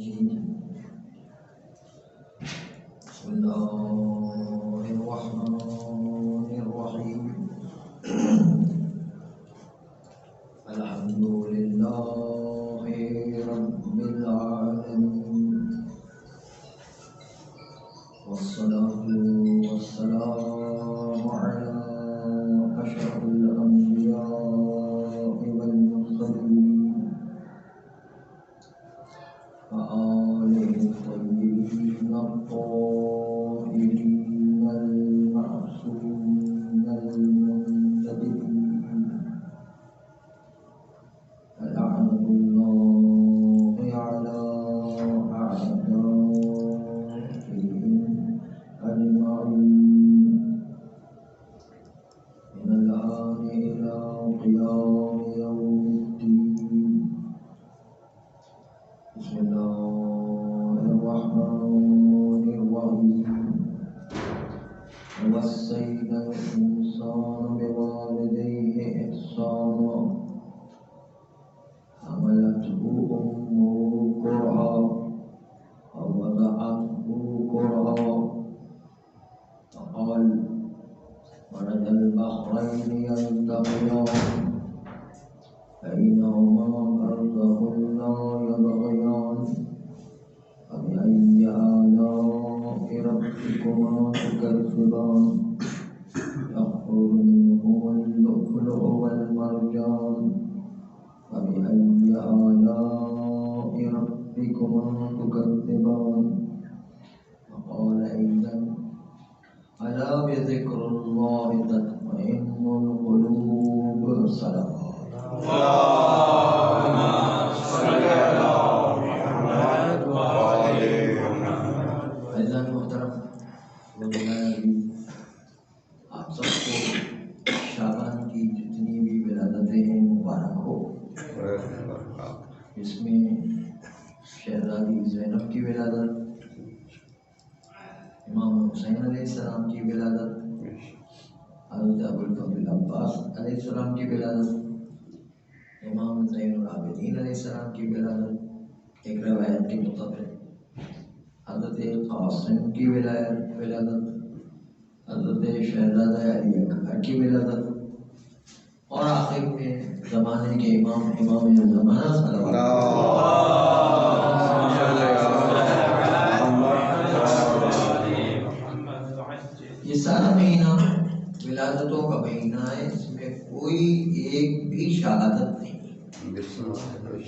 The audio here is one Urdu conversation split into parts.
بسم الله الرحمن الرحيم الحمد لله رب العالمين والصلاة والسلام على أشرف الأنبياء والمرسلين وآله الطيبين الطاهرين المعصومين المنتجبين لعنة الله على أعدائهم أجمعين من الآن إلى قيام يوم الدين. بسم الله الرحمن الرحيم ووصينا الإنسان بوالديه إحسانا حملته أمه كرها ووضعته كرها فقال مرج البحرين يلتقيان بينهما برزخ لا يبغيان فبأي آلاء ربكما تكذبان يخرج منهما اللؤلؤ والمرجان فبأي آلاء ربكما تكذبان وقال أيضا ألا بذكر الله تطمئن القلوب. صدق اللهم صل على محمد وآل محمد. عزیزان محترم آپ سب کو شعبان کی جتنی بھی ولادتیں ہیں مبارک ہو. اس میں شہزادی زینب کی ولادت، امام حسین علیہ السلام کی ولادت، حضرت ابوالفضل عباس علیہ السلام کی ولادت، امام زین العابدین علیہ السلام کی ولادت، ایک روایت کے مطابق حضرت قاسم کی ولادت، حضرت شہزادہ علی اکبر کی ولادت، اور آخر میں زمانے کے امام زمانہ صلی اللہ علیہ وسلم. یہ سارا مہینہ ولادتوں کا مہینہ ہے، اس میں کوئی ایک بھی شہادت نہیں.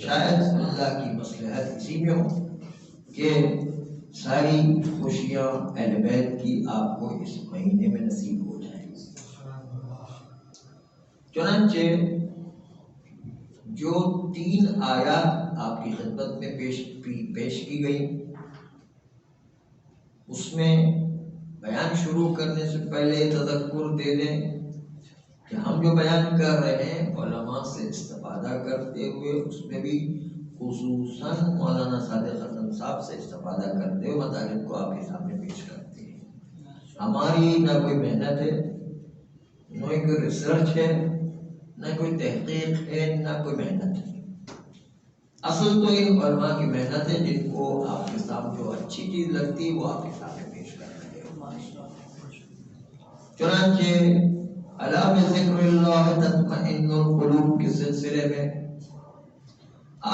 شاید اللہ کی مصلحت اسی میں ہو کہ ساری خوشیاں اہل بیت کی آپ کو اس مہینے میں نصیب ہو جائیں. چنانچہ جو 3 آیات آپ کی خدمت میں پیش کی گئی، اس میں بیان شروع کرنے سے پہلے تذکر دے دیں کہ ہم جو بیان کر رہے ہیں علماء سے استفادہ کرتے ہوئے، اس میں بھی خصوصاً مولانا صادق حسن صاحب سے استفادہ کرتے ہوئے مطالب کو آپ کے سامنے پیش کرتے ہیں. ہماری نہ کوئی محنت ہے، نہ کوئی ریسرچ ہے، نہ کوئی تحقیق ہے، نہ کوئی محنت ہے. اصل تو یہ علماء کی محنت ہے جن کو آپ کے سامنے جو اچھی چیز لگتی ہے وہ آپ کے سامنے پیش کر رہے ہیں. چنانچہ الا بذکر اللہ تطمئن القلوب کے سلسلے میں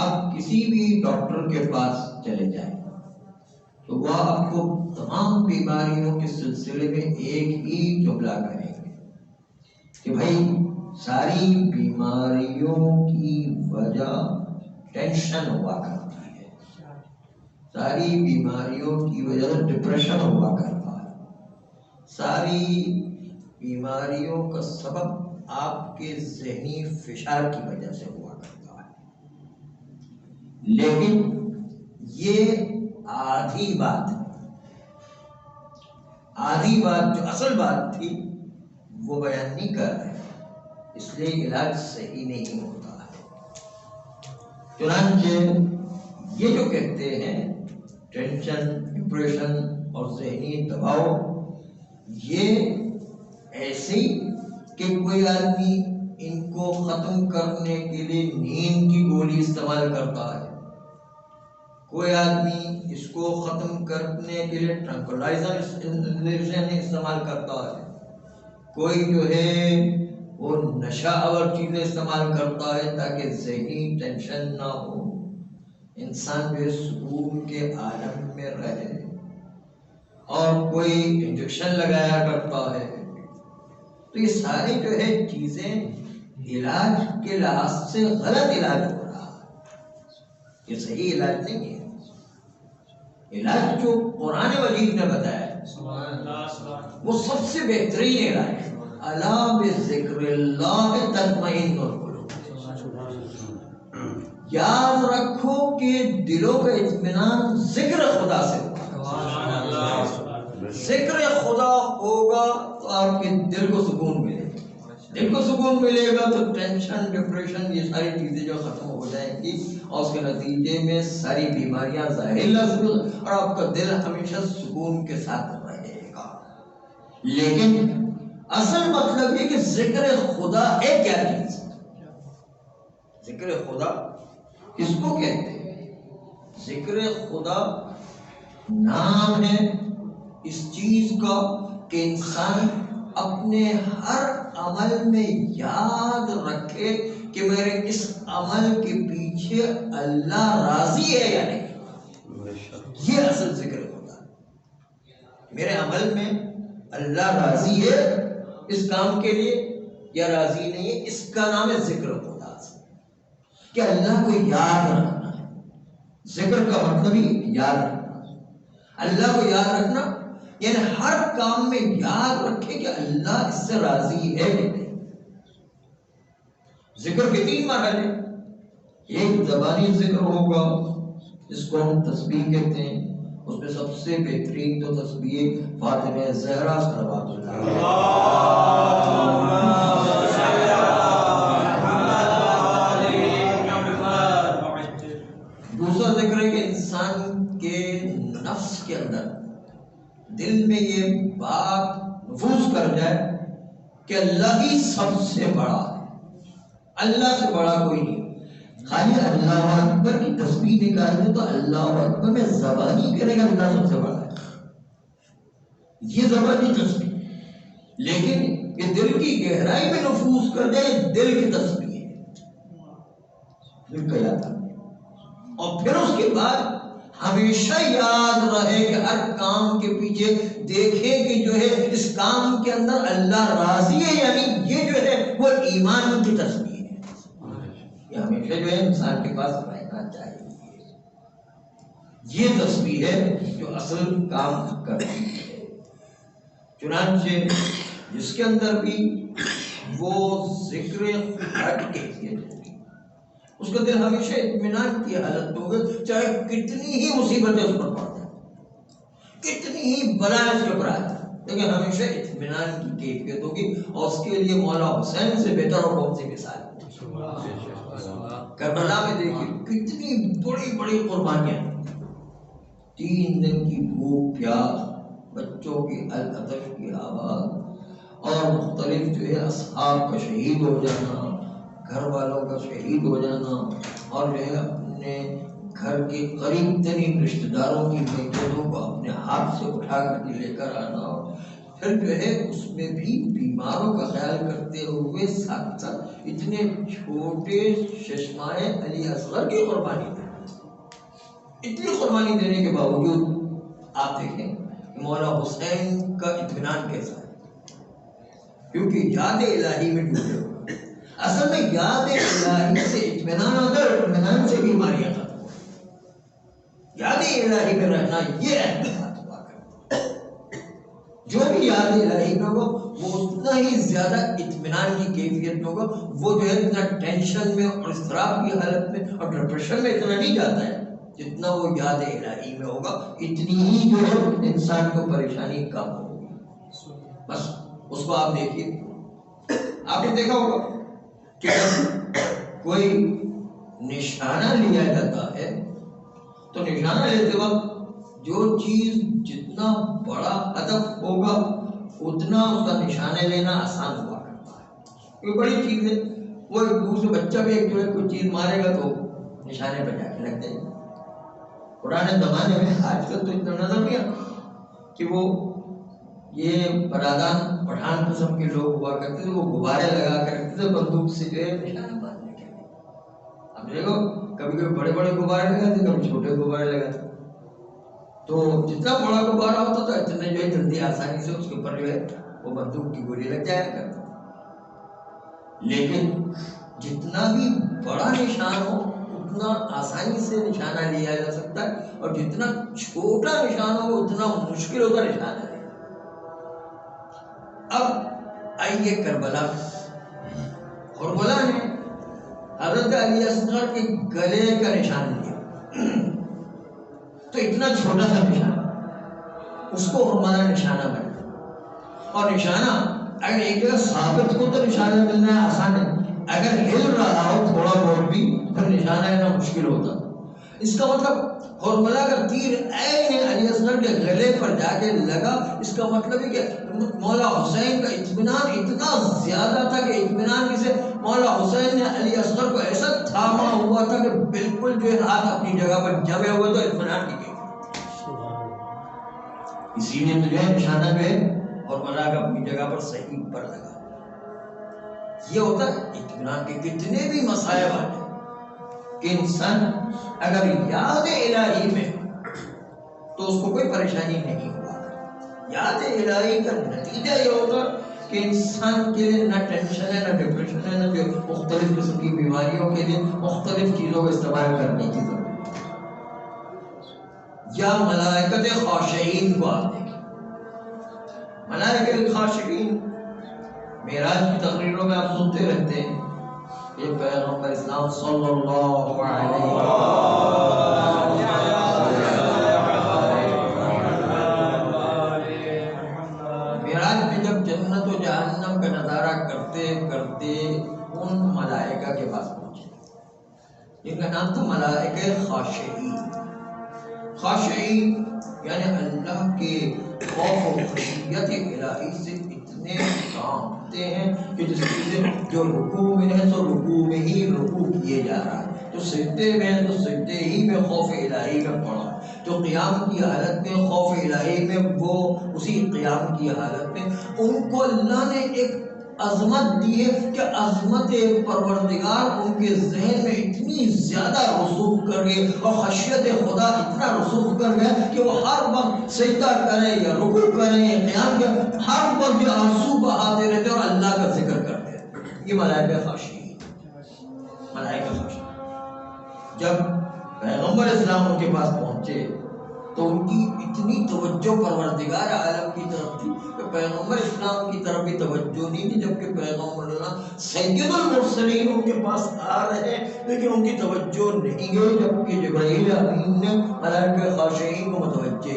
آپ کسی بھی ڈاکٹر کے پاس چلے جائیں تو وہ آپ کو تمام بیماریوں کے سلسلے میں ایک ہی جملہ کریں گے کہ بھائی ساری بیماریوں کی وجہ ٹینشن ہوا کرتی ہے، ساری بیماریوں کی وجہ ڈپریشن ہوا کرتا ہے، ساری بیماریوں کا سبب آپ کے ذہنی فشار کی وجہ سے ہوا کرتا ہے. لیکن یہ آدھی بات ہے، آدھی بات جو اصل بات تھی وہ بیان نہیں کر رہے، اس لیے علاج صحیح نہیں ہوتا ہے. چنانچہ یہ جو کہتے ہیں ٹینشن، ڈپریشن اور ذہنی دباؤ، یہ ایسے کہ کوئی آدمی ان کو ختم کرنے کے لیے نیند کی گولی استعمال کرتا ہے، کوئی آدمی اس کو ختم کرنے کے لیے ٹرانکولائزر استعمال کرتا ہے، کوئی جو ہے وہ نشہ آور چیزیں استعمال کرتا ہے تاکہ ذہنی ٹینشن نہ ہو، انسان جو ہے سکون کے عالم میں رہے، اور کوئی انجیکشن لگایا کرتا ہے۔ تو یہ ساری جو ہے چیزیں علاج کے لحاظ سے غلط علاج ہو رہا ہے، یہ صحیح علاج نہیں ہے۔ علاج جو قرآن مجید نے بتایا ہے وہ سب سے بہترین علاج ہے۔ الا بذکر اللہ تطمئن القلوب، یاد رکھو کہ دلوں کا اطمینان ذکر خدا سے ہوگا۔ ذکر خدا ہوگا تو آپ کے دل کو سکون ملے گا، دل کو سکون ملے گا تو ٹینشن، ڈپریشن، یہ ساری چیزیں جو ختم ہو جائیں گی، اور اس کے نتیجے میں ساری بیماریاں ظاہر لفظ اور آپ کا دل ہمیشہ سکون کے ساتھ رہے گا۔ لیکن اصل مطلب یہ کہ ذکر خدا ہے کیا چیز؟ ذکر خدا کس کو کہتے ہیں؟ ذکر خدا نام ہے اس چیز کا کہ انسان اپنے ہر عمل میں یاد رکھے کہ میرے اس عمل کے پیچھے اللہ راضی ہے یا نہیں۔ یہ اصل ذکر خدا ہے، میرے عمل میں اللہ راضی ہے اس کام کے لیے یا راضی نہیں ہے، اس کا نام ہے ذکر خدا سے، کہ اللہ کو یاد رکھنا ہے۔ ذکر کا مطلب ہی یاد رکھنا، اللہ کو یاد رکھنا یعنی ہر کام میں یاد رکھے کہ اللہ اس سے راضی ہے کہ نہیں۔ ذکر کے 3 مرحلے، ایک زبانی ذکر ہوگا جس کو ہم تسبیح کہتے ہیں، اس میں سب سے بہترین تو تسبیح فاطمہ زہرا صلوات اللہ۔ دوسرا ذکر ہے کہ انسان کے نفس کے اندر، دل میں یہ بات نفوذ کر جائے کہ اللہ ہی سب سے بڑا ہے، اللہ سے بڑا کوئی نہیں۔ خالی اللہ اکبر کی تسبیح نکال دے تو اللہ اکبر میں زبانی کرے گا اللہ سب سے بڑا ہے، یہ زبانی تسبیح، لیکن یہ دل کی گہرائی میں نفوذ کر جائے دل کی تسبیح ہے، دل کا یاد ہے۔ اور پھر اس کے بعد ہمیشہ یاد رہے کہ ہر کام کے پیچھے دیکھیں کہ جو ہے اس کام کے اندر اللہ راضی ہے، یعنی یہ جو ہے وہ ایمان کی تسبیح ہے، یہ ہمیشہ جو ہے انسان کے پاس رہنا چاہیے۔ یہ تسبیح ہے جو اصل کام کرتی ہے۔ چنانچہ جس کے اندر بھی وہ ذکر خدا کی کیفیت ہوگی، اس کا دل ہمیشہ اطمینان کی حالت میں ہوگا، چاہے کتنی ہی مصیبتیں اس پر پڑ جائیں، کتنی ہی بلائیں اس کے اوپر آ جائیں، لیکن ہمیشہ اطمینان کی کیفیت ہوگی۔ اور اس کے لیے مولا حسین سے بہتر اور کون سی مثال ہے؟ کربلا میں دیکھیے کتنی بڑی بڑی قربانیاں، 3 دن کی بھوک پیاس، بچوں کی العطش کی آواز، اور مختلف جو ہے اصحاب کا شہید ہو جانا، گھر والوں کا شہید ہو جانا، اور جو ہے اپنے گھر کے قریب ترین رشتہ داروں کی میتوں کو اپنے ہاتھ سے اٹھا کر کے لے کر آنا، اور پھر جو ہے اس میں بھی بیماروں کا خیال کرتے ہوئے ساتھ ساتھ اتنے چھوٹے چشمائے علی اصغر کی قربانی دی، اتنی قربانی دینے کے باوجود آپ دیکھیں کہ مولا حسین کا اطمینان کیسا ہے، کیونکہ یاد الہی میں ڈوبے ہوئے۔ اصل میں یاد الہی سے اطمینان ہوتا ہے، اطمینان سے بیماریاں ختم ہوتی ہیں۔ یاد الہی میں رہنا یہ اہم بات ہوا کرتا ہے، جو بھی یاد الہی میں ہوگا وہ اتنا ہی زیادہ اطمینان کی کیفیت میں ہوگا، وہ جو ہے اتنا ٹینشن میں اور اضطراب کی حالت میں اور ڈپریشن میں اتنا نہیں جاتا ہے جتنا وہ یاد الہی میں ہوگا، اتنی ہی جو ہے انسان کو پریشانی کم ہوگی۔ بس اس کو آپ دیکھیے، آپ نے دیکھا ہوگا کہ جب کوئی نشانہ لیا جاتا ہے تو نشانہ لیتے وقت جو چیز جتنا بڑا ہدف ہوگا اتنا اس کا نشانہ لینا آسان ہوا کرتا ہے۔ کوئی بڑی چیز ہے، وہ ایک دوسرے بچہ بھی ایک جو ہے کوئی چیز مارے گا تو نشانے پہ جا کے لگ جائے گا، پرانے زمانے میں، آج کل تو اتنا نظر نہیں آتا کہ وہ یہ برادان پٹھان قسم کے لوگ ہوا کرتے تھے، وہ غبارے لگا کر رکھتے تھے بندوق سے جو ہے نشانہ باندھنے کے لیے. اب دیکھو کبھی کبھی بڑے بڑے غبارے لگاتے، کبھی چھوٹے غبارے لگاتے. تو جتنا بڑا غبارہ ہوتا تھا اتنے جو ہے جلدی آسانی سے اس کے اوپر جو ہے وہ بندوق کی گولی لگ جایا کرتا. لیکن جتنا بھی بڑا نشان ہو اتنا آسانی سے نشانہ لیا جا سکتا ہے، اور جتنا چھوٹا نشان ہو اتنا مشکل ہوگا نشانہ لیا. اب آئیے کربلا نے حضرت علی اصغر کے گلے کا نشان لیا، تو اتنا چھوٹا سا نشان اس کو ہمارا نشانہ بنا. اور نشانہ اگر ایک جگہ ثابت ہو تو نشانہ ملنا آسان ہے، اگر ہل رہا ہو تھوڑا بہت بھی تو نشانہ لینا مشکل ہوتا. اس کا مطلب ہرملا کا تیر عین علی اصغر کے گلے پر جا کے لگا، اس کا مطلب ہے کہ مولا حسین کا اطمینان اتنا زیادہ تھا کہ اطمینان سے مولا حسین نے علی اصغر کو ایسا تھاما ہوا تھا کہ بالکل جو ہے ہاتھ اپنی جگہ پر جمے ہوئے تو اطمینان کی گئی. اسی لیے تو جو ہے نشانہ جو ہے ہرملا کا اپنی جگہ پر صحیح پر لگا. یہ ہوتا ہے اطمینان کے کتنے بھی مصائب آتے کہ انسان اگر یاد الہی میں تو اس کو کوئی پریشانی نہیں ہوا. یاد الہی کا نتیجہ یہ ہوگا کہ انسان کے لیے نہ ٹینشن ہے، نہ ڈپریشن ہے، نہ جو مختلف قسم کی بیماریوں کے لیے مختلف چیزوں کو استعمال کرنے کی ضرورت. یا ملائکت خاشعین کو آپ دیکھیں، ملائکت خاشعین معراج کی تقریروں میں آپ سنتے رہتے ہیں کہ پیغمبر اسلام صلی اللہ علیہ معراج میں جب جنت و جہنم کا نظارہ کرتے کرتے ان ملائکہ کے پاس پہنچے جن کا نام تھا ملائکہ خاشعین. خاشعین یعنی اللہ کے خوف و خشیت الہی سے اتنے کانپتے ہیں کہ جس سے جو رکوع میں ہے تو رکوع میں ہی رکوع کیے جا رہا ہے، جو سجدے میں ہے تو سجدے ہی میں خوف الہی میں پڑا، جو قیام کی حالت میں خوف الہی میں وہ اسی قیام کی حالت میں. ان کو اللہ نے ایک عظمت دی ہے کہ عظمت پروردگار ان کے ذہن میں اتنی زیادہ رسوخ کر گئی اور خشیت خدا اتنا رسوخ کر گیا کہ وہ ہر وقت سجدہ کریں یا رکوع کریں یا قیام کریں ہر وقت جو آنسو بہاتے رہتے اور اللہ کا ذکر کرتے رہتے. یہ ملائکہ خاشعین. ملائکہ خاشعین جب پیغمبر اسلام ان کے پاس پہنچے تو ان کی اتنی توجہ پروردگار عالم کی طرف تھی کہ پیغمبر اسلام کی طرف بھی توجہ نہیں تھی، جبکہ پیغمبر اللہ سید المرسلین ان کے پاس آ رہے لیکن ان کی توجہ نہیں گئی، جبکہ جبرائیل امین نے ملائکہ خاشعین کو متوجہ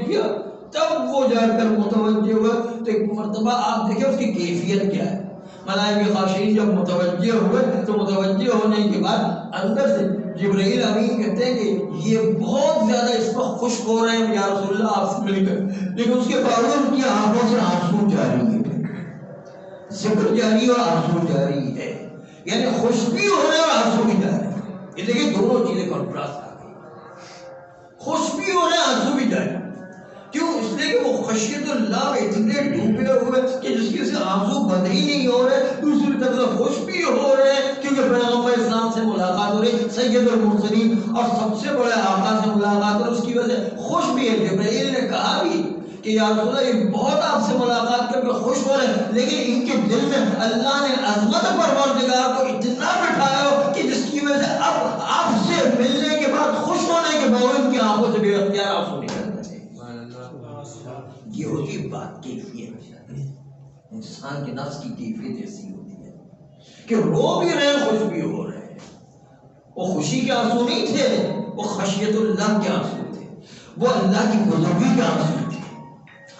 کیا تب وہ جا کر متوجہ ہوا. تو ایک مرتبہ آپ دیکھیں اس کی کیفیت کیا ہے. ملائکہ خاشعین جب متوجہ ہوئے تو متوجہ ہونے کے بعد اندر سے جبرائیل امین کہتے ہیں کہ یہ بہت زیادہ اس پر خوش ہو رہے ہیں یا رسول اللہ آپ سے مل کر، لیکن اس کے باوجود ان کی آنکھوں سے آنسو جاری ہے، ذکر جاری اور آنسو جاری ہے، یعنی خوش بھی ہو رہے اور آنسو بھی جاری ہے. یہ دیکھیں دونوں چیزیں کنٹراسٹ آ گئی، خوش بھی ہو رہے آنسو بھی جاری. کیوں؟ اس لیے کہ وہ خشیت اللہ میں اتنے ڈوبے ہوئے کہ جس کی سے آنسو بند ہی نہیں ہو رہے، دوسری طرف خوش بھی ہو رہے کیونکہ پیغمبر اسلام سے ملاقات ہو رہی، سید المرسلین اور سب سے بڑے آقا سے ملاقات ہو رہی، اس کی وجہ سے خوش بھی ہے. جبرائیل نے کہا بھی کہ یا رسول اللہ یہ بہت آپ سے ملاقات کر کے خوش ہو رہے ہیں، لیکن ان کے دل میں اللہ نے عظمت پروردگار کو اتنا بٹھایا ہو کہ جس کی وجہ سے اب آپ سے ملنے کے بعد خوش ہونے کے باوجود ان کی آنکھوں سے بے اختیار آنسو نکل. یہ ہوتی بات کیفیت، انسان کے نفس کی کیفیت ایسی ہوتی ہے کہ رو بھی رہے خوش بھی ہو رہے ہیں. وہ خوشی کے آنسو نہیں تھے، وہ خشیت اللہ کے آنسو تھے، وہ اللہ کی بزرگی کے آنسو تھے.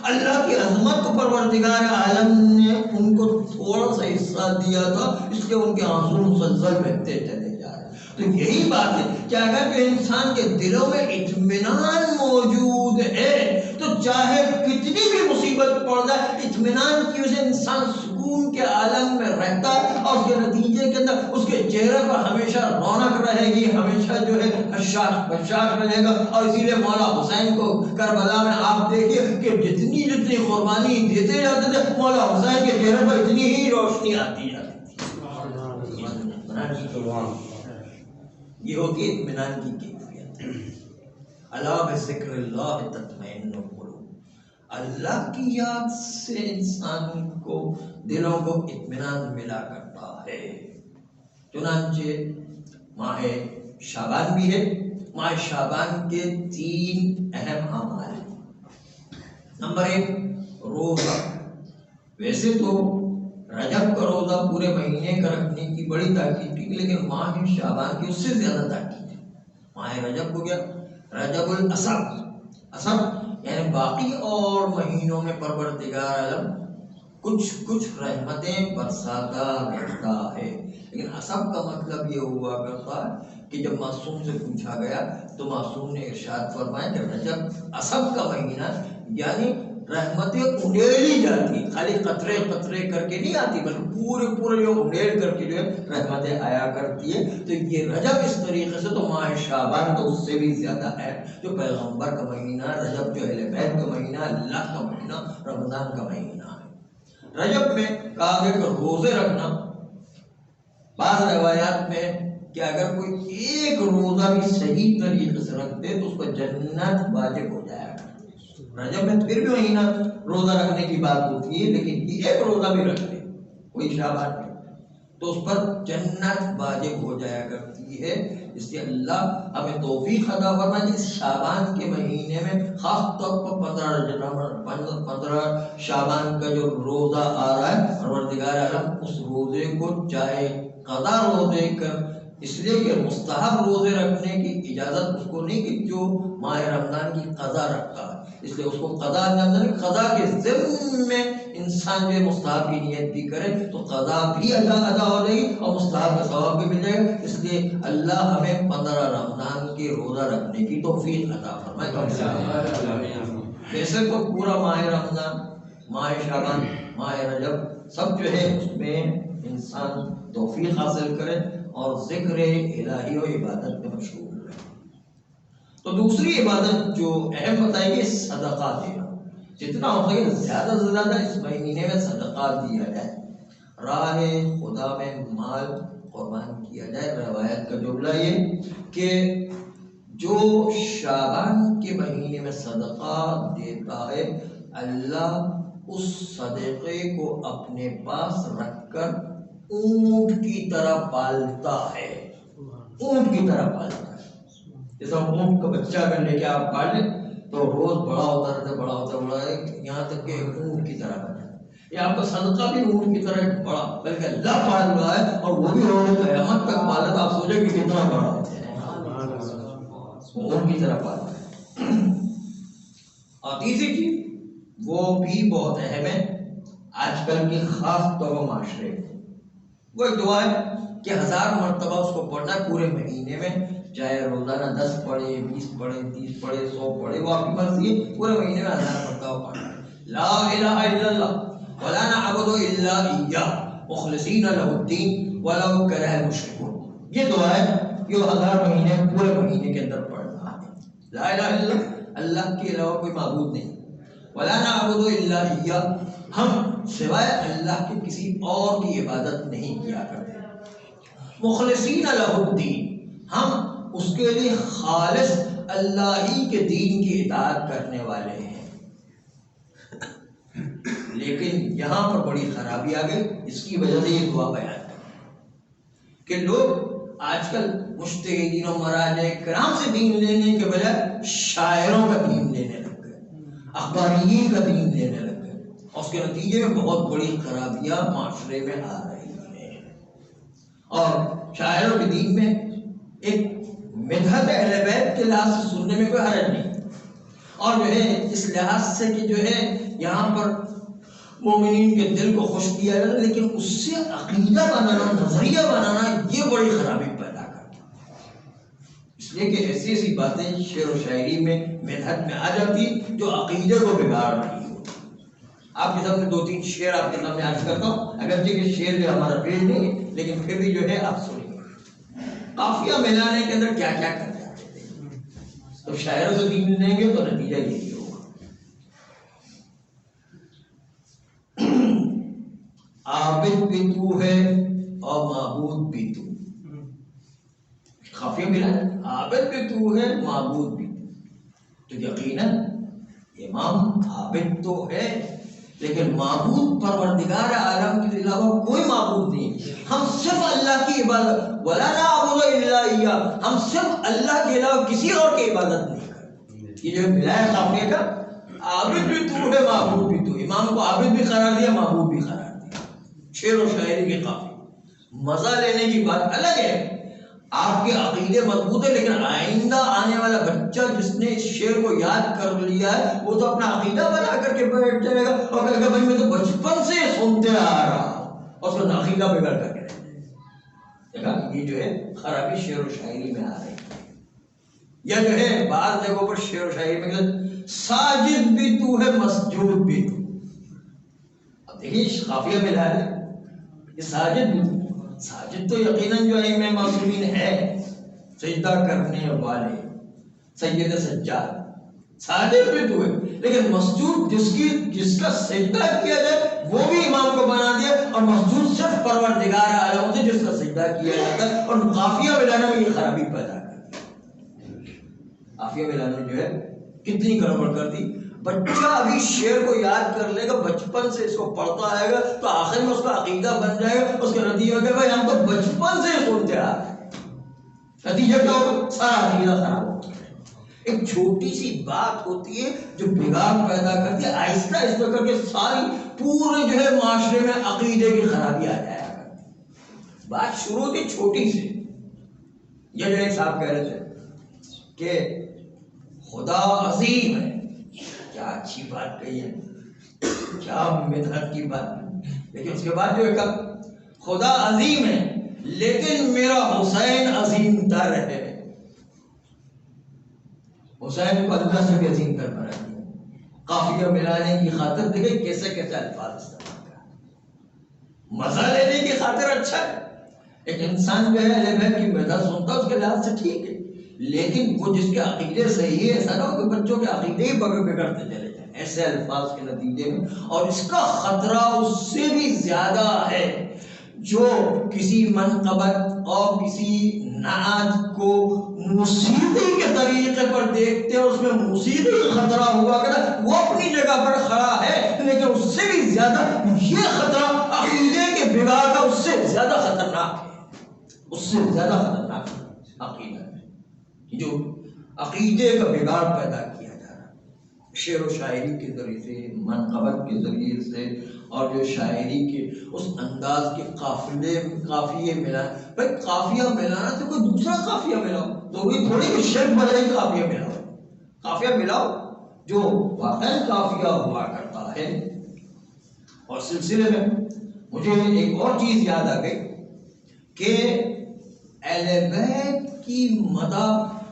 اللہ کی عظمت کو پروردگار عالم نے ان کو تھوڑا سا حصہ دیا تھا، اس لیے ان کے آنسو مسلسل بہتے چلے جا رہے. تو یہی بات ہے کہ اگر جو انسان کے دلوں میں اطمینان موجود ہے تو چاہے کتنی بھی مصیبت پڑ جائے اطمینان کی وجہ سے انسان سکون سکون کے عالم میں رہتا ہے اور اس کے نتیجے کے اندر اس کے چہرے پر ہمیشہ رونق رہے گی، ہمیشہ جو ہے حشاش بشاش رہے گا. اور اسی لیے مولا حسین کو کربلا میں آپ دیکھیے کہ جتنی جتنی قربانی دیتے جاتے تھے مولا حسین کے چہرے پر اتنی ہی روشنی آتی جاتی تھی. یہ ہوتی ہے اطمینان کی کیفیت. الا بذکر اللہ تطمئن القلوب. اللہ کی یاد سے انسان کو دلوں کو اطمینان ملا کرتا ہے. چنانچہ ماہ شعبان بھی ہے. ماہ شعبان کے 3 اہم اعمال ہیں. نمبر 1 روزہ. ویسے تو رجب کا روزہ پورے مہینے کا رکھنے کی بڑی تاکید تھی، لیکن ماہ شعبان کی اس سے زیادہ تاکید ہے. ماہ رجب ہو گیا رجب الاسد. اسد یعنی باقی اور مہینوں میں پروردگار عالم کچھ رحمتیں برساتا رہتا ہے، لیکن اسد کا مطلب یہ ہوا کرتا ہے کہ جب معصوم سے پوچھا گیا تو معصوم نے ارشاد فرمایا کہ رجب اسد کا مہینہ یعنی رحمتیں انڈیلی جاتی، خالی قطرے قطرے کر کے نہیں آتی بلکہ پورے جو انڈیل کر کے جو ہے رحمتیں آیا کرتی ہے. تو یہ رجب اس طریقے سے تو ماہ شعبان تو اس سے بھی زیادہ ہے، جو پیغمبر کا مہینہ، رجب جو اہل بیت کا مہینہ، اللہ کا مہینہ، رمضان کا مہینہ ہے. رجب میں کہا گیا کہ روزے رکھنا. بعض روایات میں کہ اگر کوئی ایک روزہ بھی صحیح طریقے سے رکھتے تو اس کو جنت واجب ہو جائے گا. رجب میں پھر بھی مہینہ روزہ رکھنے کی بات ہوتی ہے، لیکن یہ ایک روزہ بھی رکھتے کوئی شعبان میں تو اس پر جنت واجب ہو جایا کرتی ہے. اس لیے اللہ ہمیں توفیق عطا فرمائے کہ شعبان کے مہینے میں خاص طور پر 15 شعبان کا جو روزہ آ رہا ہے، پروردگار عالم اس روزے کو چاہے قضا روزے کر، اس لیے کہ مستحب روزے رکھنے کی اجازت اس کو نہیں کہ جو ماہ رمضان کی قضا رکھتا ہے، اس لیے اس کو قضا قضا کے ضمن میں انسان جو مستحب کی نیت بھی کرے تو قضا بھی ادا ہو جائے گی اور مستحب کا ثواب بھی مل جائے گا. اس لیے اللہ ہمیں 15 رمضان کے روزہ رکھنے کی توفیق عطا فرمائے. ویسے تو پورا ماہ رمضان، ماہ شعبان، ماہ رجب سب جو ہے اس میں انسان توفیق حاصل کرے اور ذکر الہی و عبادت میں مشغول رہے. تو دوسری عبادت جو اہم بتائی گئی صدقہ دینا. جتنا ہو سکے زیادہ سے زیادہ اس مہینے میں صدقہ دیا جائے، راہ خدا میں مال قربان کیا جائے. روایت کا جملہ یہ کہ جو شعبان کے مہینے میں صدقہ دیتا ہے اللہ اس صدقے کو اپنے پاس رکھ کر اونٹ کی طرح پالتا ہے. اونٹ کی طرح پالتا ہے. جیسا اونٹ کا بچہ اگر لے کے آپ پال لیں تو روز بڑا ہوتا رہتا بڑا ہے یہاں تک کہ اونٹ کی طرح بنا. یہ آپ کا صدقہ بھی اونٹ کی طرح بڑا، بلکہ اللہ پال رہا ہے اور وہ بھی روز قیامت تک پالا. تو آپ سوچیں کہ کتنا بڑا ہے، اونٹ کی طرح پالتا ہے. اور تیسری چیز وہ بھی بہت اہم ہے آج کل کی خاص طور پر معاشرے میں، وہ ایک دعا ہے کہ 1000 مرتبہ اس کو پڑھنا ہے پورے مہینے میں، چاہے روزانہ 10 پڑھے، 20 پڑھے، 30 پڑھے، 100 پڑھے، وہ آپ کی مرضی ہے. پورے مہینے میں 1000 مرتبہ پڑھنا ہے. لا الہ الا اللہ ولا نعبد الا اياه مخلصین له الدین ولو کرہ المشرکون. یہ دعا ہے کہ وہ 1000 مہینے پورے مہینے کے اندر پڑھنا ہے. لا الہ الا اللہ، اللہ کے علاوہ کوئی معبود نہیں. ولا نعبد الا اياه، ہم سوائے اللہ کے کسی اور کی عبادت نہیں کیا کرتے. مخلصین له الدین، ہم اس کے لیے خالص اللہ ہی کے دین کی اطاعت کرنے والے ہیں. لیکن یہاں پر بڑی خرابی آ گئی، اس کی وجہ سے یہ دعا بیان ہے کہ لوگ آج کل مجتہدین و مراجع کرام سے دین لینے کے بجائے شاعروں کا دین لینے لگ گئے، اخباریین کا دین لینے لگ گئے، اور اس کے نتیجے میں بہت بڑی خرابیاں معاشرے میں آ رہی ہیں. اور شاعروں کے دین میں ایک مدحت اہل بیت کے لحاظ سے سننے میں کوئی حرج نہیں، اور جو ہے اس لحاظ سے کہ جو ہے یہاں پر مومنین کے دل کو خوش کیا جائے، لیکن اس سے عقیدہ بنانا، نظریہ بنانا، یہ بڑی خرابی پیدا کرتا ہے. اس لیے کہ ایسی ایسی باتیں شعر و شاعری میں مدحت میں آ جاتی جو عقیدے کو بگاڑ رہی ہوتی. آپ کے سامنے 2-3 شعر آپ کے سامنے عرض کرتا ہوں، اگرچہ کہ شعر جو ہمارا پیج نہیں ہے لیکن پھر بھی جو ہے آپ سنیں گے قافیہ ملانے کے اندر کیا کیا کر جاتے تھے. تو شاعروں سے دین لیں گے تو نتیجہ یہی ہوگا. عابد بھی تو ہے اور معبود بھی تو. خافیہ ملانا عابد بھی تو ہے معبود بھی تو یقیناً امام عابد تو ہے لیکن معبود پروردگار عالم کے علاوہ کوئی معبود نہیں. ہم صرف اللہ کی عبادت ولا نعبد الا اياه، ہم صرف اللہ کے علاوہ کسی اور کی عبادت نہیں کرتے. یہ جو ملایا قافیہ کا عابد بھی تو ہے معبود بھی تو، امام کو عابد بھی قرار دیا معبود بھی قرار دیا. شعر و شاعری کے قافیہ مزہ لینے کی بات الگ ہے. آپ کے عقیدے مضبوط ہے لیکن آئندہ آنے والا بچہ جس نے اس شعر کو یاد کر لیا ہے وہ تو اپنا عقیدہ بنا کر کے بیٹھ جائے گا اور کہے گا بھائی میں تو بچپن سے سنتے آ رہا ہوں، اور اس کا عقیدہ بگڑ کر کے دیکھا. یہ جو ہے خرابی شعر و شاعری میں آ رہی ہے. یا جو ہے بعض جگہوں پر شعر و شاعری میں ساجد بھی تو ہے مسجود بھی تو. اب دیکھیے قافیہ ملا ہے یہ ساجد بھی تو. ساجد تو یقیناً جو ائمہ معصومین ہے سجدہ کرنے والے سید سجاد، ساجد بھی تو ہے لیکن مسجود جس کا سجدہ کیا جائے وہ بھی امام کو بنا دیا، اور مسجود صرف پروردگار عالم سے جس کا سجدہ کیا جاتا ہے. اور قافیہ ملانے میں یہ خرابی پیدا کر دی. قافیہ ملانے جو ہے کتنی گڑبڑ کر دی. بچہ ابھی شعر کو یاد کر لے گا، بچپن سے اس کو پڑھتا آئے گا تو آخر میں اس کا عقیدہ بن جائے گا. اس کا نتیجہ کہ بھائی ہم تو بچپن سے سنتے آ رہے ہیں. نتیجہ کیا ہوگا؟ سارا عقیدہ خراب ہوگا. ایک چھوٹی سی بات ہوتی ہے جو بگاڑ پیدا کرتی ہے، آہستہ آہستہ کر کے ساری پورے جو ہے معاشرے میں عقیدے کی خرابی آ جایا کرتی. بات شروع ہوتی چھوٹی سے. یہ جو ایک صاحب کہہ رہے تھے کہ خدا عظیم ہے. کیا اچھی بات کہی ہے، کیا مدحت کی بات. لیکن اس کے بعد جو ہے خدا عظیم ہے لیکن میرا حسین عظیم تر ہے. حسین کو اللہ سے بھی عظیم تر بنا دیا. قافیہ ملانے کی خاطر دیکھیں کیسے کیسے الفاظ استعمال کر. مزہ لینے کی خاطر اچھا ہے، ایک انسان جو ہے اہل بیت کی مدح سنتا اس کے لحاظ سے ٹھیک ہے، لیکن وہ جس کے عقیدے صحیح ہے ایسا نہ ہو کہ بچوں کے عقیدے ہی بگڑتے چلے جائیں ایسے الفاظ کے نتیجے میں. اور اس کا خطرہ اس سے بھی زیادہ ہے جو کسی منقبت اور کسی نعت کو موسیقی کے طریقے پر دیکھتے ہیں. اس میں موسیقی کا خطرہ ہوا کرتا، وہ اپنی جگہ پر کھڑا ہے لیکن اس سے بھی زیادہ یہ خطرہ عقیدے کے بگاڑ کا اس سے زیادہ خطرناک ہے. اس سے زیادہ خطرناک عقیدہ ہے جو عقیدے کا بگاڑ پیدا کیا جا رہا ہے شعر و شاعری کے ذریعے سے، منقبت کے ذریعے سے، اور جو شاعری کے اس انداز کے قافیے ملا. بھائی قافیہ ملانا تو کوئی دوسرا قافیہ ملاؤ، ضروری تھوڑی کہ شرط بجائی قافیہ ملاؤ. قافیہ ملاؤ جو واقعی قافیہ ہوا کرتا ہے. اور سلسلے میں مجھے ایک اور چیز یاد آ گئی کہ اہل بیت کی مدح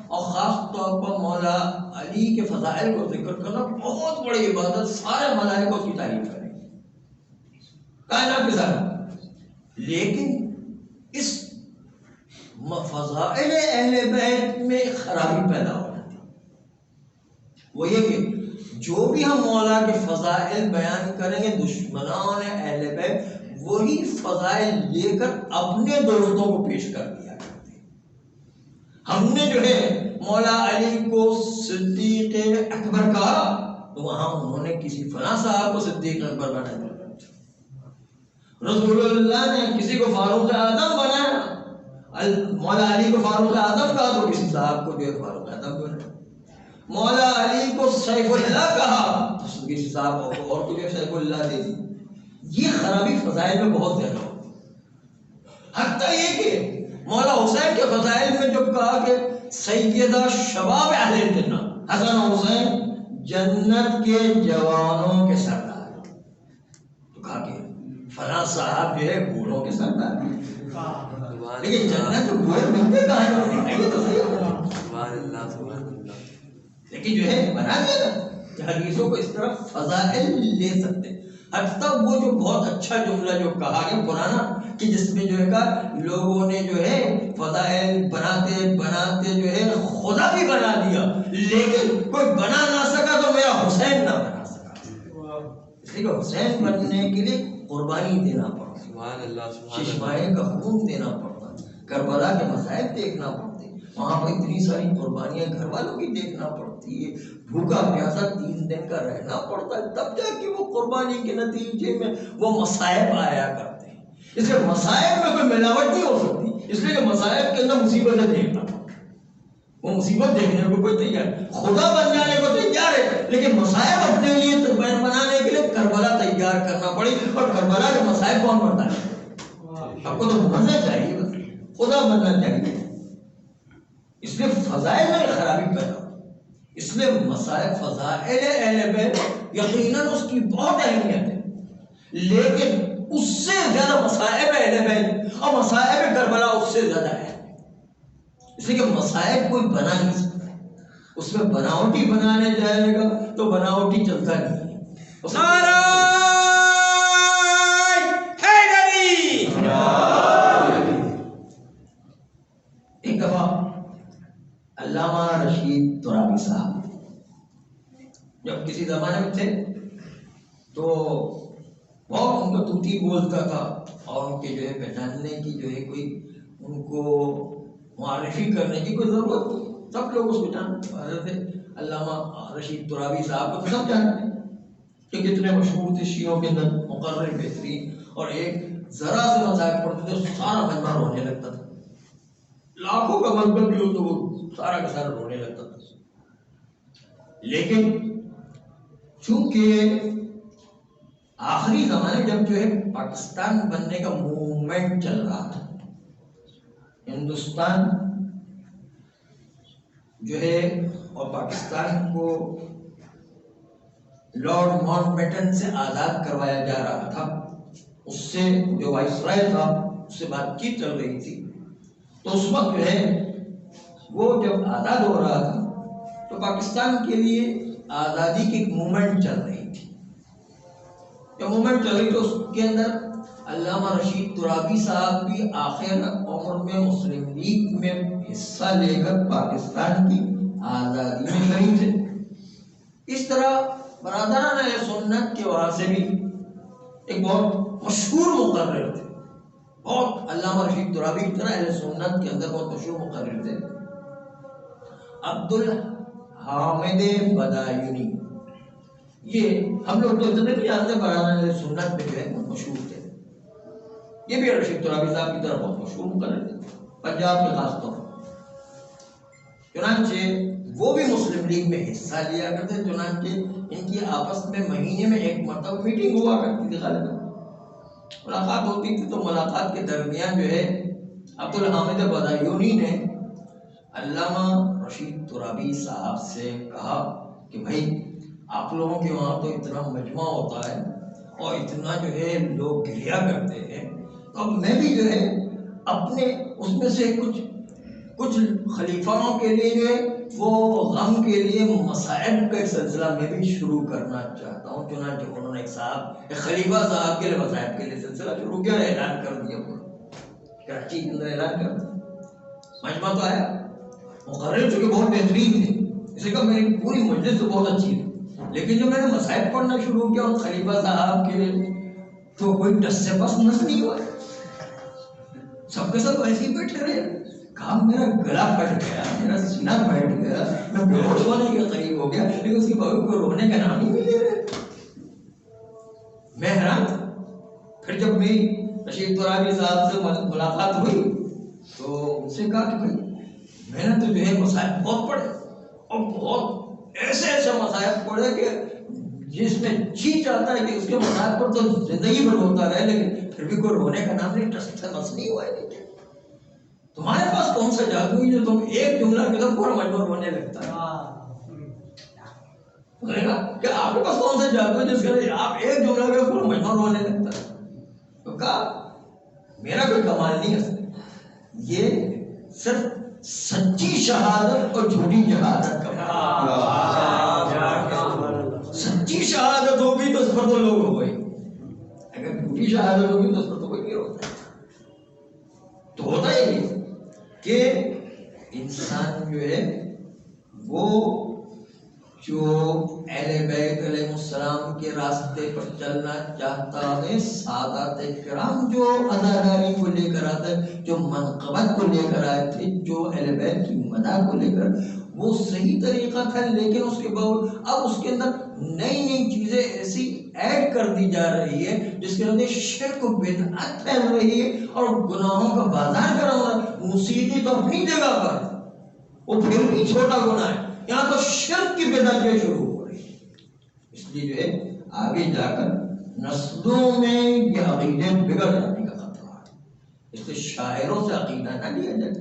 اور خاص طور پر مولا علی کے فضائل کو ذکر کرنا بہت بڑی عبادت. سارے ملائکہ اس کی تعریف کریں کائنات کے ساتھ، لیکن اس فضائل اہل بیت میں خرابی پیدا ہو جاتی. وہ یہ کہ جو بھی ہم مولا کے فضائل بیان کریں گے دشمنان اہل بیت وہی فضائل لے کر اپنے دوستوں کو پیش کر دیا کرتے. ہم نے جو ہے مولا علی کو صدیق اکبر کہا تو وہاں انہوں نے کسی فلاں صاحب کو صدیق اکبر بنا دیا. رسول اللہ نے کسی کو فاروق اعظم بنایا، مولا علی کو فاروق اعظم کہا تو کسی صاحب کو جو ہے فاروق اعظم بنایا. مولا علی کو سیف اللہ کہا تو کسی صاحب کو اور تجھے سیف اللہ دے دی. یہ خرابی فضائل میں بہت زیادہ ہوتی. حتیٰ یہ کہ مولا حسین کے فضائل میں جو کہا کہ سیدہ شباب اہل جنہ، حسن حسین جنت کے جوانوں کے سردار، تو کہا کہ فلاں صاحب جو ہے بوڑھوں کے سردار. لیکن جنت تو بوڑھے ملتے کہاں ہیں؟ لیکن جو ہے بنا دیا نا کہ حدیثوں کو اس طرح فضائل لے سکتے. حتیٰ وہ جو بہت اچھا جملہ جو کہا گیا پرانا کہ جس میں جو ہے کہا لوگوں نے جو ہے فضائل بناتے بناتے جو ہے خدا بھی بنا دیا، لیکن کوئی بنا نہ سکا تو میرا حسین نہ بنا سکا، اس لیے کہ حسین بننے کے لیے قربانی دینا پڑتا، سبحان اللہ، ششمائے کا خون دینا پڑتا، کربلا کے مصائب دیکھنا پڑتے، وہاں پر اتنی ساری قربانیاں گھر والوں کی دیکھنا پڑتی ہے، بھوکا پیاسا 3 دن کا رہنا پڑتا ہے، تب جا کے وہ قربانی کے نتیجے میں وہ مصائب آیا کرتے ہیں۔ اس لیے مصائب میں کوئی ملاوٹ نہیں ہو سکتی، اس لیے کہ مصائب کے اندر مصیبتیں دیکھنا، وہ مصیبت دیکھنے کو کوئی تیار، خدا بن جانے کو تیار ہے، لیکن مصائب اپنے لیے بنانے کے لیے کربلا تیار کرنا پڑی، اور کربلا کے مصائب کون بنتا ہے؟ آپ کو تو بننا چاہیے، بس خدا بننا چاہیے، اس لیے فضائل میں خرابی پیدا، اس لیے مصائب فضائل اہل بیت یقیناً اس کی بہت اہمیت ہے، لیکن اس سے زیادہ مصائب اہل بیت اور مصائب کربلا اس سے زیادہ ہے، اس لیے کہ مصائب کوئی بنا نہیں سکتا، اس میں بناوٹی بنانے جائے گا تو بناوٹی چلتا نہیں ہے۔ نعرہ حیدری! ایک دفعہ علامہ رشید ترابی صاحب جب کسی زمانے میں تھے تو بہت ان کا طوطی بولتا تھا، اور ان کے جو ہے پہچاننے کی جو ہے کوئی ان کو معرفی کرنے کی کوئی ضرورت نہیں، سب لوگ اس کو جانتے، حضرت علامہ رشید ترابی صاحب کو سب جانتے ہیں کہ کتنے مشہور تھے شیعوں کے اندر، مقرر بہترین، اور ایک ذرا سے مذاق پڑھتے تھے سارا مجمع رونے لگتا تھا، لاکھوں کا مذہب بھی ہو تو وہ سارا کا سارا رونے لگتا تھا، لیکن چونکہ آخری زمانے جب جو ہے پاکستان بننے کا موومنٹ چل رہا تھا، ہندوستان جو ہے اور پاکستان کو لارڈ ماؤنٹ بیٹن سے آزاد کروایا جا رہا تھا، اس سے جو وائسرائے تھا اس سے بات چیت چل رہی تھی، تو اس وقت جو ہے وہ جب آزاد ہو رہا تھا تو پاکستان کے لیے آزادی کی ایک موومنٹ چل رہی تھی، جب موومنٹ چل رہی تو اس کے اندر علامہ رشید ترابی صاحب بھی آخر عمر میں مسلم لیگ میں حصہ لے کر پاکستان کی آزادی میں شریک تھے۔ اس طرح برادران اہل سنت کے وہاں سے بھی ایک بہت مشہور مقرر تھے، بہت علامہ رشید ترابی کی طرح اہل سنت کے اندر بہت مشہور مقرر تھے، عبدالحامد بدایونی، یہ ہم لوگ تو اتنے بھی جانتے ہیں، برادران اہل سنت میں جو ہے مشہور تھے، یہ بھی رشید ترابی صاحب کی طرح بہت مشہور مقرر تھے پنجاب کے خاص طور پر، چنانچہ وہ بھی مسلم لیگ میں حصہ لیا کرتے، چنانچہ ان کی آپس میں مہینے میں ایک مرتبہ میٹنگ ہوا کرتی تھی، غالباً ملاقات ہوتی تھی، تو ملاقات کے درمیان جو ہے عبدالحامد بدایونی نے علامہ رشید ترابی صاحب سے کہا کہ بھائی آپ لوگوں کے وہاں تو اتنا مجمع ہوتا ہے اور اتنا جو ہے لوگ گریا کرتے ہیں، تو اب میں بھی جو ہے اپنے اس میں سے کچھ خلیفاؤں کے لیے جو ہے وہ غم کے لیے مصائب کا ایک سلسلہ میں بھی شروع کرنا چاہتا ہوں، چنانچہ انہوں نے ایک خلیفہ صاحب کے لیے مصائب کے لیے سلسلہ شروع کیا، اعلان کر دیا، کراچی کے اندر اعلان کر دیا، مجمع تو آیا، مقرر چونکہ بہت بہترین تھے، اس لیے کہ میری پوری مجلس تو بہت اچھی تھی، لیکن جب میں نے مصائب پڑھنا شروع کیا ان خلیفہ صاحب کے تو کوئی ٹس سے پس نس نہیں ہوا، سب کے سب ایسے ہی بیٹھے رہے، کام میرا گلا پھٹ گیا، میرا سینہ پھٹ گیا، میں بے ہوش ہونے کے قریب ہو گیا، لیکن اس کی بہو کو رونے کا نام ہی نہیں لے رہے، میں حیران تھا۔ پھر جب میری رشید ترابی صاحب سے ملاقات ہوئی تو ان سے کہا کہ بھائی میں نے تو جو ہے مصائب بہت پڑھے، اور بہت ایسے مصائب پڑھے کہ جس میں جی چاہتا ہے کہ اس کے مصائب پر تو زندگی بھر ہوتا رہے، لیکن پھر بھی کوئی رونے کا نام نہیں، ٹس نہیں ہوا ہے، تمہارے پاس کون سا جادو ہے جو تم ایک جملہ کے اندر پورا مجمع رونے لگتا ہے؟ کہ آپ کے پاس کون سا جادو ہے جس کے آپ ایک جملہ کے پورا مجمع رونے لگتا ہے؟ تو کہا میرا کوئی کمال نہیں ہے، یہ صرف سچی شہادت اور جھوٹی شہادت کا، سچی شہادت ہوگی تو اس پر تو لوگ ہو گئے، جو اہل بیت علیہ السلام کے راستے پر چلنا چاہتا ہے، سادات کرام جو عزاداری کو لے کر آتے، جو منقبت کو لے کر آئے تھے، جو اہل بیت کی مدح کو لے کر، وہ صحیح طریقہ تھا، لیکن اس کے بعد اب اس کے اندر نئی نئی چیزیں ایسی ایڈ کر دی جا رہی ہے جس کے اندر شرک و بدعت پھیل رہی ہے اور گناہوں کا بازار کرا ہوا ہے۔ موسیقی تو اپنی جگہ پر وہ پھر بھی چھوٹا گناہ ہے، یہاں تو شرک کی بدعتیں شروع ہو رہی ہے۔ اس لیے جو ہے آگے جا کر نسلوں میں یہ عقیدے بگڑ جانے کا خطرہ ہے۔ اس لیے شاعروں سے عقیدہ نہ لیا جائے،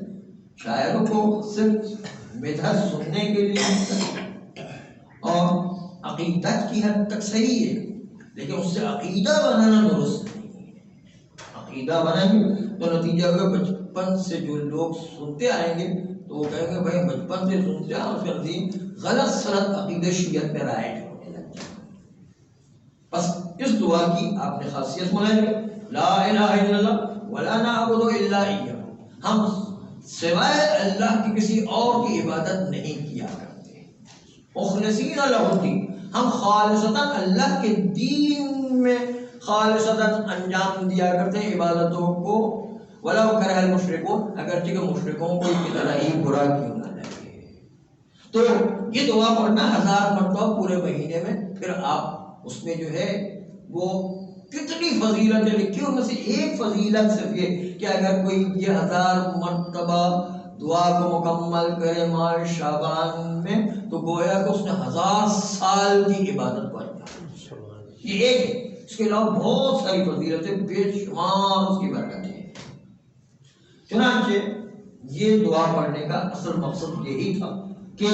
شاعروں کو صرف مدح سننے کے لیے اور عقیدت کی حد تک صحیح ہے، لیکن اس سے عقیدہ بنانا درست نہیں ہے۔ عقیدہ بنائیں گے تو نتیجہ ہوگا بچپن سے جو لوگ سنتے آئیں گے تو وہ کہیں گے بھائی بچپن سے سنتے ہیں، اس کا نتیجہ غلط سلط عقیدہ شیعت میں رائج ہونے لگ جائے۔ بس اس دعا کی آپ نے خاصیت سنائیں گے، لا الہ الا اللہ ولا نعبد الا ایہ، ہم سوائے اللہ کی کسی اور کی عبادت نہیں کیا کرتے، مخلصین لہ الدین، ہم خالصتاً اللہ کے دین میں خالصتاً انجام دیا کرتے ہیں عبادتوں کو، وَلَوْ كَرِهَ الْمُشْرِكُونَ، اگرچہ کہ مشرکوں کو کتنا ہی برا کیوں نہ لگے۔ تو یہ دعا پڑھنا 1000 مرتبہ پورے مہینے میں، پھر آپ اس میں جو ہے وہ کتنی فضیلتیں لکھی، ان میں سے ایک فضیلت صرف یہ کہ اگر کوئی یہ 1000 مرتبہ دعا کو مکمل کرے ماہ شعبان میں تو گویا کہ اس نے 1000 سال کی عبادت پر یہ ایک ہے۔ اس کے علاوہ بہت ساری فضیلتیں بے شمار اس کی برکتیں ہیں۔ چنانچہ یہ دعا پڑھنے کا اصل مقصد یہی تھا کہ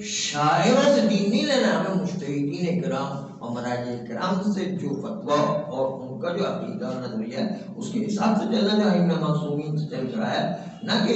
شاعروں سے دین نہیں لینا، ہمیں مجتہدین کرام اور مراجع کرام سے جو فتویٰ اور ان کا جو عقیدہ اور نظریہ ہے اس کے حساب سے چلنا ہے، ائمہ معصومین سے چل کر آیا، نہ کہ